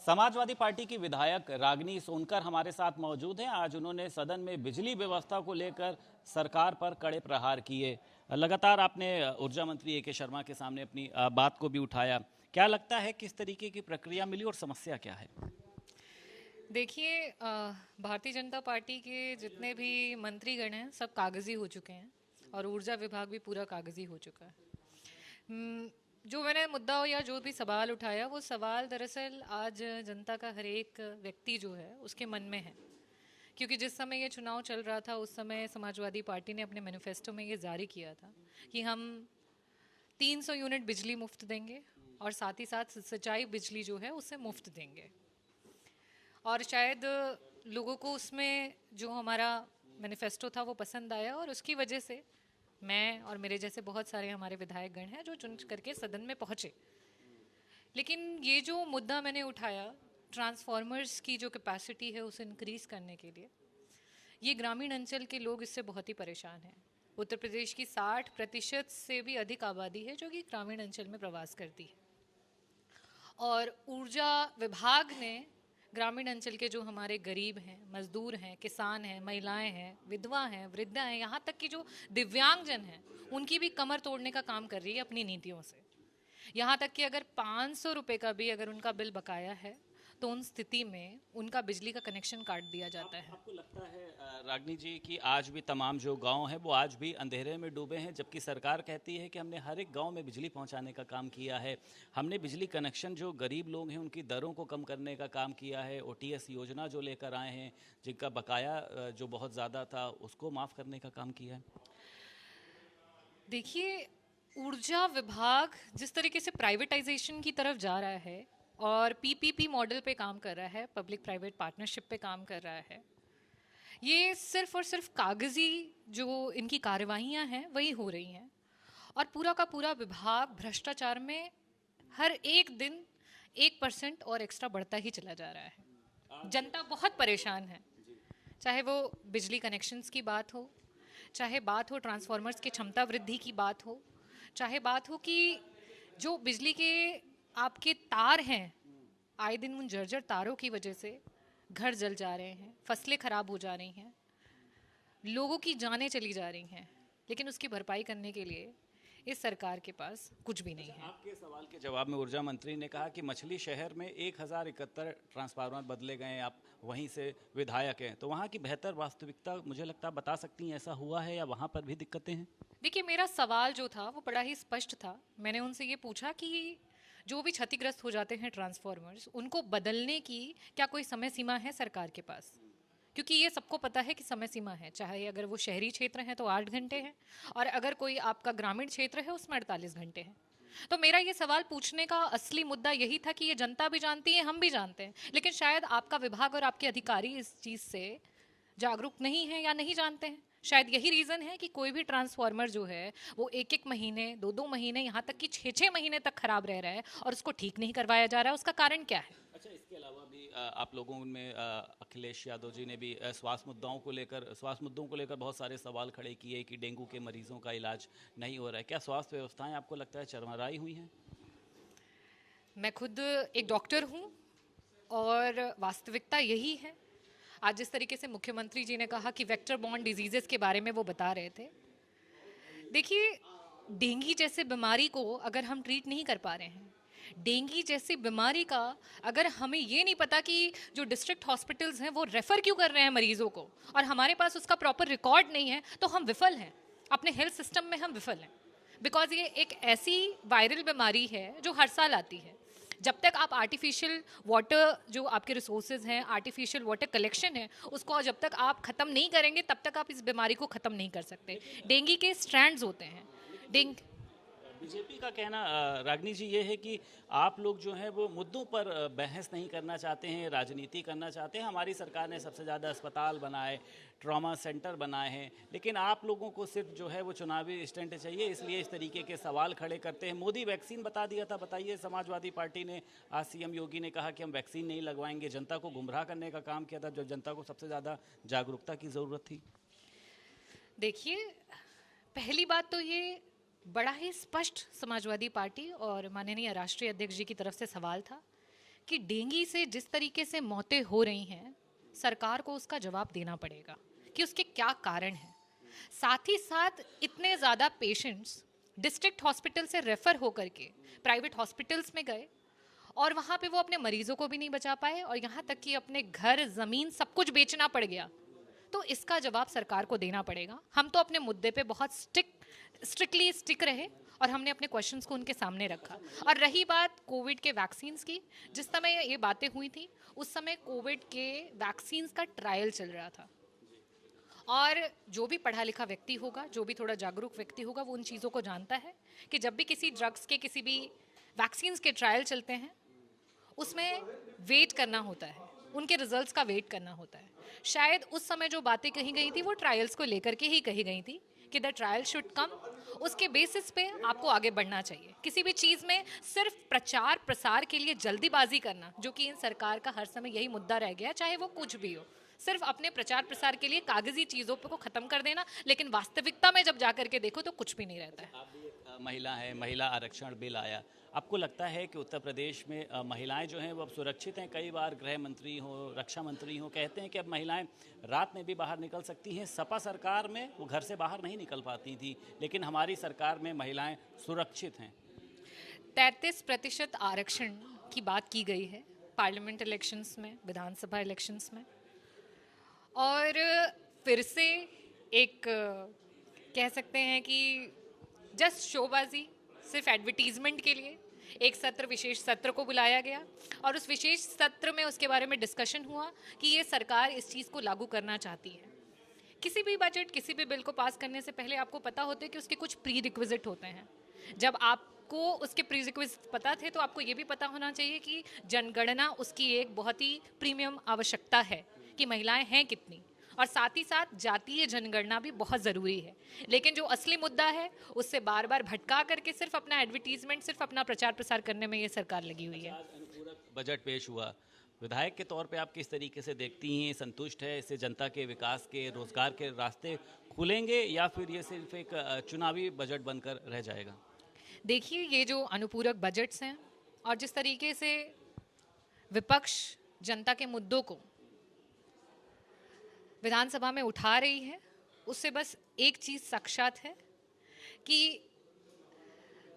Samajwadi party की विधायक रागिनी सोनकर हमारे साथ मौजूद हैं। आज उन्होंने सदन में बिजली व्यवस्था को लेकर सरकार पर कड़े प्रहार किए। लगातार आपने ऊर्जा मंत्री ए के शर्मा के सामने अपनी बात को भी उठाया। क्या लगता है किस तरीके की प्रक्रिया मिली और समस्या क्या है? देखिए, भारतीय जनता पार्टी के जितने भी मंत्रीगण हैं सब कागजी हो चुके हैं और ऊर्जा विभाग भी पूरा कागजी हो चुका है। जो मैंने मुद्दा या जो भी सवाल उठाया वो सवाल दरअसल आज जनता का हर एक व्यक्ति जो है उसके मन में है, क्योंकि जिस समय ये चुनाव चल रहा था उस समय समाजवादी पार्टी ने अपने मैनिफेस्टो में ये जारी किया था कि हम 300 यूनिट बिजली मुफ्त देंगे और साथ ही साथ सिंचाई बिजली जो है उसे मुफ्त देंगे। और शायद लोगों को उसमें जो हमारा मैनिफेस्टो था वो पसंद आया और उसकी वजह से मैं और मेरे जैसे बहुत सारे हमारे विधायकगण हैं जो चुन करके सदन में पहुँचे। लेकिन ये जो मुद्दा मैंने उठाया ट्रांसफार्मर्स की जो कैपेसिटी है उसे इंक्रीज़ करने के लिए, ये ग्रामीण अंचल के लोग इससे बहुत ही परेशान हैं। उत्तर प्रदेश की 60% से भी अधिक आबादी है जो कि ग्रामीण अंचल में प्रवास करती है और ऊर्जा विभाग ने ग्रामीण अंचल के जो हमारे गरीब हैं, मजदूर हैं, किसान हैं, महिलाएं हैं, विधवा हैं, वृद्धा हैं, यहाँ तक कि जो दिव्यांगजन हैं उनकी भी कमर तोड़ने का काम कर रही है अपनी नीतियों से। यहाँ तक कि अगर 500 रुपये का भी अगर उनका बिल बकाया है तो उन स्थिति में उनका बिजली का कनेक्शन काट दिया जाता है। आपको लगता है रागिनी जी कि आज भी तमाम जो गांव हैं वो आज भी अंधेरे में डूबे हैं, जबकि सरकार कहती है कि हमने हर एक गांव में बिजली पहुंचाने का काम किया है, हमने बिजली कनेक्शन जो गरीब लोग हैं उनकी दरों को कम करने का काम किया है, ओटीएस योजना जो लेकर आए हैं जिनका बकाया जो बहुत ज़्यादा था उसको माफ़ करने का काम किया है? देखिए, ऊर्जा विभाग जिस तरीके से प्राइवेटाइजेशन की तरफ जा रहा है और पीपीपी मॉडल पे काम कर रहा है, पब्लिक प्राइवेट पार्टनरशिप पे काम कर रहा है, ये सिर्फ और सिर्फ कागजी जो इनकी कार्यवाहियां हैं वही हो रही हैं और पूरा का पूरा विभाग भ्रष्टाचार में हर एक दिन 1% और एक्स्ट्रा बढ़ता ही चला जा रहा है। जनता बहुत परेशान है, चाहे वो बिजली कनेक्शंस की बात हो, चाहे बात हो ट्रांसफार्मर्स की क्षमता वृद्धि की बात हो, चाहे बात हो कि जो बिजली के आपके तार हैं, आए दिन उन जर्जर तारों की वजह से घर जल जा रहे हैं, फसलें खराब हो जा रही हैं, लोगों की जानें चली जा रही हैं, लेकिन उसकी भरपाई करने के लिए इस सरकार के पास कुछ भी नहीं है। आपके सवाल के जवाब में ऊर्जा मंत्री ने कहा कि मछली शहर में 1071 ट्रांसफार्मर बदले गए, आप वहीं से विधायक हैं तो वहाँ की बेहतर वास्तविकता मुझे लगता है बता सकती हैं, ऐसा हुआ है या वहाँ पर भी दिक्कतें हैं? देखिए, मेरा सवाल जो था वो बड़ा ही स्पष्ट था। मैंने उनसे ये पूछा कि जो भी क्षतिग्रस्त हो जाते हैं ट्रांसफार्मर्स उनको बदलने की क्या कोई समय सीमा है सरकार के पास? क्योंकि ये सबको पता है कि समय सीमा है, चाहे अगर वो शहरी क्षेत्र है तो 8 घंटे है और अगर कोई आपका ग्रामीण क्षेत्र है उसमें 48 घंटे हैं। तो मेरा ये सवाल पूछने का असली मुद्दा यही था कि ये जनता भी जानती है, हम भी जानते हैं, लेकिन शायद आपका विभाग और आपके अधिकारी इस चीज़ से जागरूक नहीं है या नहीं जानते हैं। शायद यही रीज़न है कि कोई भी ट्रांसफार्मर जो है वो 1-1 महीने, 2-2 महीने, यहाँ तक कि 6-6 महीने तक खराब रह रहा है और उसको ठीक नहीं करवाया जा रहा है। उसका कारण क्या है? अच्छा, इसके अलावा भी आप लोगों में अखिलेश यादव जी ने भी स्वास्थ्य मुद्दों को लेकर बहुत सारे सवाल खड़े किए कि डेंगू के मरीजों का इलाज नहीं हो रहा है। क्या स्वास्थ्य व्यवस्थाएं आपको लगता है चरमराई हुई हैं? मैं खुद एक डॉक्टर हूँ और वास्तविकता यही है। आज जिस तरीके से मुख्यमंत्री जी ने कहा कि वेक्टर बॉर्न डिजीजेस के बारे में वो बता रहे थे, देखिए, डेंगू जैसे बीमारी को अगर हम ट्रीट नहीं कर पा रहे हैं, डेंगू जैसी बीमारी का अगर हमें ये नहीं पता कि जो डिस्ट्रिक्ट हॉस्पिटल्स हैं वो रेफ़र क्यों कर रहे हैं मरीजों को और हमारे पास उसका प्रॉपर रिकॉर्ड नहीं है, तो हम विफल हैं, अपने हेल्थ सिस्टम में हम विफल हैं। बिकॉज ये एक ऐसी वायरल बीमारी है जो हर साल आती है। जब तक आप आर्टिफिशियल वाटर जो आपके रिसोर्सेज हैं, आर्टिफिशियल वाटर कलेक्शन है, उसको जब तक आप ख़त्म नहीं करेंगे तब तक आप इस बीमारी को ख़त्म नहीं कर सकते। डेंगू के स्ट्रैंड्स होते हैं। डेंगू बीजेपी का कहना रागिनी जी ये है कि आप लोग जो हैं वो मुद्दों पर बहस नहीं करना चाहते हैं, राजनीति करना चाहते हैं। हमारी सरकार ने सबसे ज़्यादा अस्पताल बनाए, ट्रॉमा सेंटर बनाए हैं, लेकिन आप लोगों को सिर्फ जो है वो चुनावी स्टंट चाहिए, इसलिए इस तरीके के सवाल खड़े करते हैं। मोदी वैक्सीन बता दिया था, बताइए, समाजवादी पार्टी ने, आज सीएम योगी ने कहा कि हम वैक्सीन नहीं लगवाएंगे, जनता को गुमराह करने का काम किया था जब जनता को सबसे ज़्यादा जागरूकता की ज़रूरत थी। देखिए, पहली बात तो ये बड़ा ही स्पष्ट समाजवादी पार्टी और माननीय राष्ट्रीय अध्यक्ष जी की तरफ से सवाल था कि डेंगू से जिस तरीके से मौतें हो रही हैं, सरकार को उसका जवाब देना पड़ेगा कि उसके क्या कारण हैं। साथ ही साथ इतने ज़्यादा पेशेंट्स डिस्ट्रिक्ट हॉस्पिटल से रेफ़र होकर के प्राइवेट हॉस्पिटल्स में गए और वहाँ पे वो अपने मरीजों को भी नहीं बचा पाए और यहाँ तक कि अपने घर, ज़मीन सब कुछ बेचना पड़ गया। तो इसका जवाब सरकार को देना पड़ेगा। हम तो अपने मुद्दे पे बहुत स्ट्रिक्टली स्टिक रहे और हमने अपने क्वेश्चंस को उनके सामने रखा। और रही बात कोविड के वैक्सीन्स की, जिस समय ये बातें हुई थी उस समय कोविड के वैक्सीन्स का ट्रायल चल रहा था और जो भी पढ़ा लिखा व्यक्ति होगा, जो भी थोड़ा जागरूक व्यक्ति होगा, वो उन चीज़ों को जानता है कि जब भी किसी ड्रग्स के, किसी भी वैक्सीन्स के ट्रायल चलते हैं उसमें वेट करना होता है, उनके रिजल्ट्स का वेट करना होता है। शायद उस समय जो बातें कही गई थी वो ट्रायल्स को लेकर के ही कही गई थी कि द ट्रायल शुड कम, उसके बेसिस पे आपको आगे बढ़ना चाहिए। किसी भी चीज़ में सिर्फ प्रचार प्रसार के लिए जल्दीबाजी करना, जो कि इन सरकार का हर समय यही मुद्दा रह गया, चाहे वो कुछ भी हो, सिर्फ अपने प्रचार प्रसार के लिए कागजी चीज़ों को ख़त्म कर देना, लेकिन वास्तविकता में जब जाकर के देखो तो कुछ भी नहीं रहता है। आप भी एक महिला है, महिला आरक्षण बिल आया, आपको लगता है कि उत्तर प्रदेश में महिलाएं जो हैं वो अब सुरक्षित हैं? कई बार गृह मंत्री हो, रक्षा मंत्री हो, कहते हैं कि अब महिलाएं रात में भी बाहर निकल सकती हैं। सपा सरकार में वो घर से बाहर नहीं निकल पाती थी, लेकिन हमारी सरकार में महिलाएं सुरक्षित हैं। 33% आरक्षण की बात की गई है पार्लियामेंट इलेक्शंस में, विधानसभा इलेक्शंस में, और फिर से एक कह सकते हैं कि जस्ट शोबाजी, सिर्फ एडवर्टीजमेंट के लिए एक सत्र, विशेष सत्र को बुलाया गया और उस विशेष सत्र में उसके बारे में डिस्कशन हुआ कि ये सरकार इस चीज़ को लागू करना चाहती है। किसी भी बजट, किसी भी बिल को पास करने से पहले आपको पता होता है कि उसके कुछ प्री रिक्विजिट होते हैं। जब आपको उसके प्री रिक्विजिट पता थे तो आपको ये भी पता होना चाहिए कि जनगणना उसकी एक बहुत ही प्रीमियम आवश्यकता है कि महिलाएं हैं कितनी, और साथ ही साथ जातीय जनगणना भी बहुत ज़रूरी है। लेकिन जो असली मुद्दा है उससे बार बार भटका करके सिर्फ अपना एडवर्टीजमेंट, सिर्फ अपना प्रचार प्रसार करने में ये सरकार लगी हुई है। अनुपूरक बजट पेश हुआ, विधायक के तौर पे आप किस तरीके से देखती हैं? संतुष्ट है? इससे जनता के विकास के, रोजगार के रास्ते खुलेंगे या फिर ये सिर्फ एक चुनावी बजट बनकर रह जाएगा? देखिए, ये जो अनुपूरक बजट्स हैं और जिस तरीके से विपक्ष जनता के मुद्दों को विधानसभा में उठा रही है, उससे बस एक चीज़ साक्षात है कि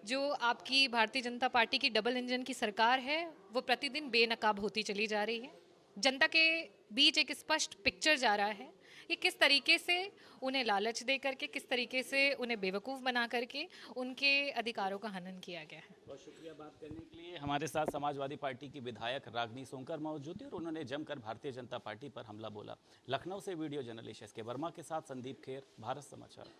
जो आपकी भारतीय जनता पार्टी की डबल इंजन की सरकार है वो प्रतिदिन बेनकाब होती चली जा रही है। जनता के बीच एक स्पष्ट पिक्चर जा रहा है कि किस तरीके से उन्हें लालच दे करके, किस तरीके से उन्हें बेवकूफ़ बना करके उनके अधिकारों का हनन किया गया है। बहुत शुक्रिया बात करने के लिए। हमारे साथ समाजवादी पार्टी की विधायक रागिनी सोंकर मौजूद थी और उन्होंने जमकर भारतीय जनता पार्टी पर हमला बोला। लखनऊ से वीडियो जर्नलिस्ट एस के वर्मा के साथ संदीप खेर, भारत समाचार।